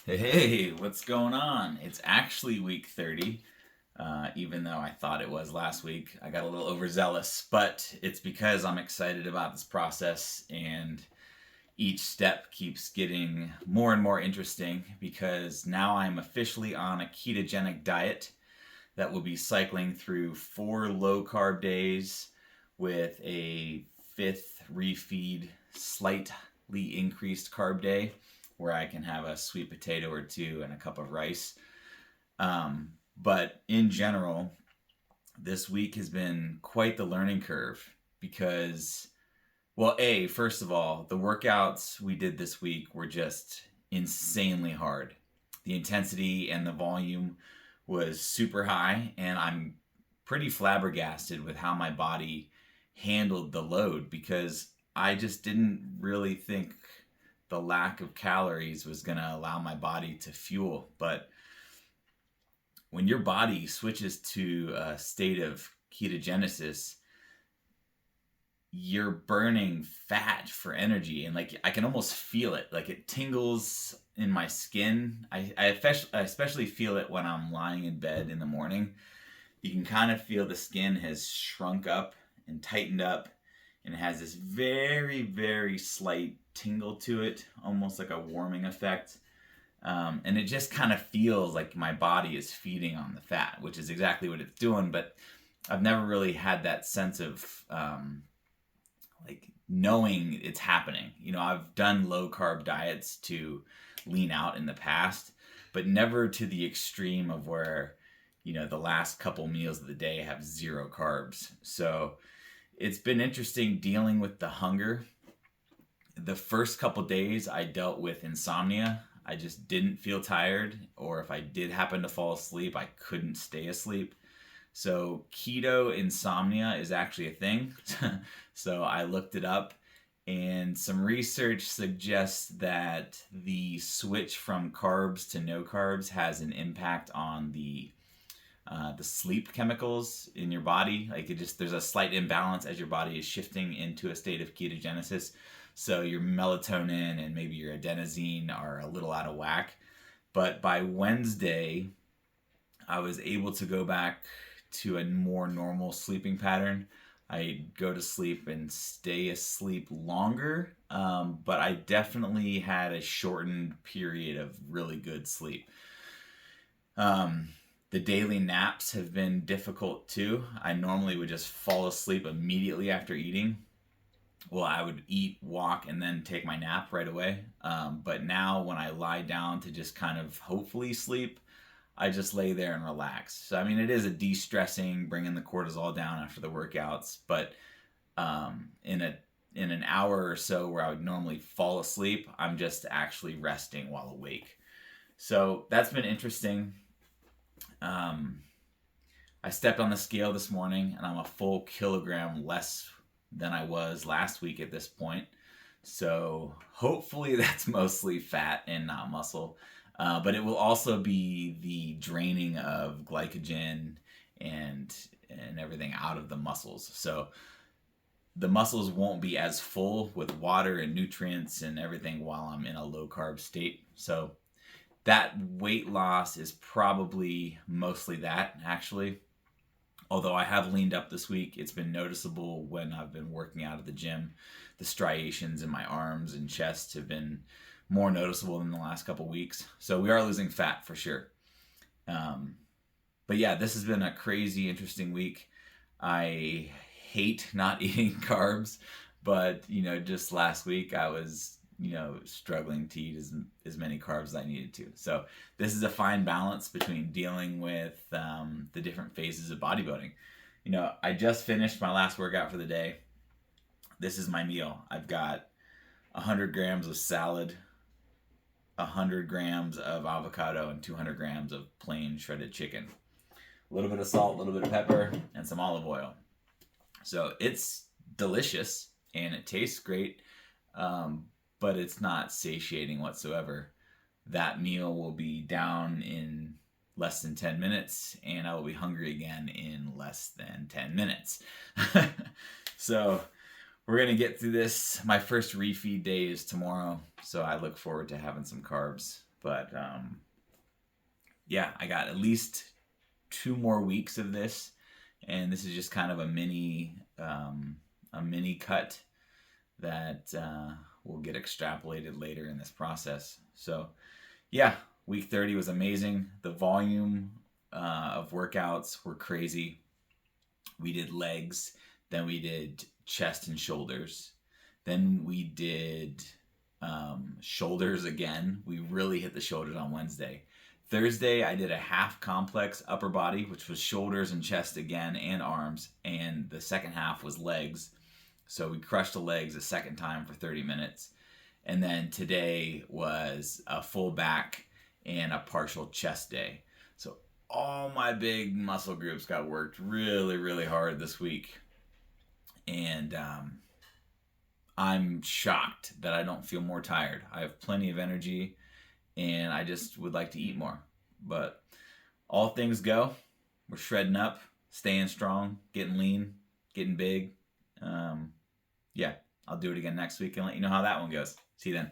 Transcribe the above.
Hey, what's going on? It's actually week 30, even though I thought it was last week. I got a little overzealous, but it's because I'm excited about this process and each step keeps getting more and more interesting because now I'm officially on a ketogenic diet that will be cycling through 4 low carb days with a fifth refeed, slightly increased carb day where I can have a sweet potato or two and a cup of rice. But in general, this week has been quite the learning curve because, well, first of all, the workouts we did this week were just insanely hard. The intensity and the volume was super high, and I'm pretty flabbergasted with how my body handled the load because I just didn't really think the lack of calories was going to allow my body to fuel. But when your body switches to a state of ketogenesis, you're burning fat for energy, and like I can almost feel it, like it tingles in my skin. I especially feel it when I'm lying in bed in the morning. You can kind of feel the skin has shrunk up and tightened up, and it has this very, very slight tingle to it, almost like a warming effect. And it just kind of feels like my body is feeding on the fat, which is exactly what it's doing. But I've never really had that sense of like knowing it's happening. I've done low carb diets to lean out in the past, but never to the extreme of where, the last couple meals of the day have 0 carbs. So it's been interesting dealing with the hunger. The first couple days I dealt with insomnia. I just didn't feel tired, or if I did happen to fall asleep, I couldn't stay asleep. So keto insomnia is actually a thing. So I looked it up, and some research suggests that the switch from carbs to no carbs has an impact on the sleep chemicals in your body. Like there's a slight imbalance as your body is shifting into a state of ketogenesis. So your melatonin and maybe your adenosine are a little out of whack. But by Wednesday, I was able to go back to a more normal sleeping pattern. I go to sleep and stay asleep longer, but I definitely had a shortened period of really good sleep. The daily naps have been difficult too. I normally would just fall asleep immediately after eating. Well, I would eat, walk, and then take my nap right away. But now when I lie down to just kind of hopefully sleep, I just lay there and relax. So, I mean, it is a de-stressing, bringing the cortisol down after the workouts. But in an hour or so where I would normally fall asleep, I'm just actually resting while awake. So that's been interesting. I stepped on the scale this morning, and I'm a full kilogram less than I was last week at this point. So hopefully that's mostly fat and not muscle. But it will also be the draining of glycogen and everything out of the muscles. So the muscles won't be as full with water and nutrients and everything while I'm in a low carb state. So that weight loss is probably mostly that, actually. Although I have leaned up this week, it's been noticeable when I've been working out at the gym. The striations in my arms and chest have been more noticeable than the last couple weeks. So we are losing fat for sure. But yeah, this has been a crazy, interesting week. I hate not eating carbs, but just last week I was struggling to eat as many carbs as I needed to. So this is a fine balance between dealing with the different phases of bodybuilding. I just finished my last workout for the day. This is my meal. I've got 100 grams of salad, 100 grams of avocado, and 200 grams of plain shredded chicken. A little bit of salt, a little bit of pepper, and some olive oil. So it's delicious and it tastes great, but it's not satiating whatsoever. That meal will be down in less than 10 minutes, and I will be hungry again in less than 10 minutes. So we're going to get through this. My first refeed day is tomorrow, so I look forward to having some carbs But yeah, I got at least 2 more weeks of this, and this is just kind of a mini cut that will get extrapolated later in this process. So yeah, week 30 was amazing. The volume of workouts were crazy. We did legs, then we did chest and shoulders, then we did shoulders again. We really hit the shoulders on Wednesday. Thursday, I did a half complex upper body, which was shoulders and chest again, and arms, and the second half was legs. So we crushed the legs a second time for 30 minutes. And then today was a full back and a partial chest day. So all my big muscle groups got worked really, really hard this week. And I'm shocked that I don't feel more tired. I have plenty of energy, and I just would like to eat more. But all things go. We're shredding up, staying strong, getting lean, getting big. Yeah, I'll do it again next week and let you know how that one goes. See you then.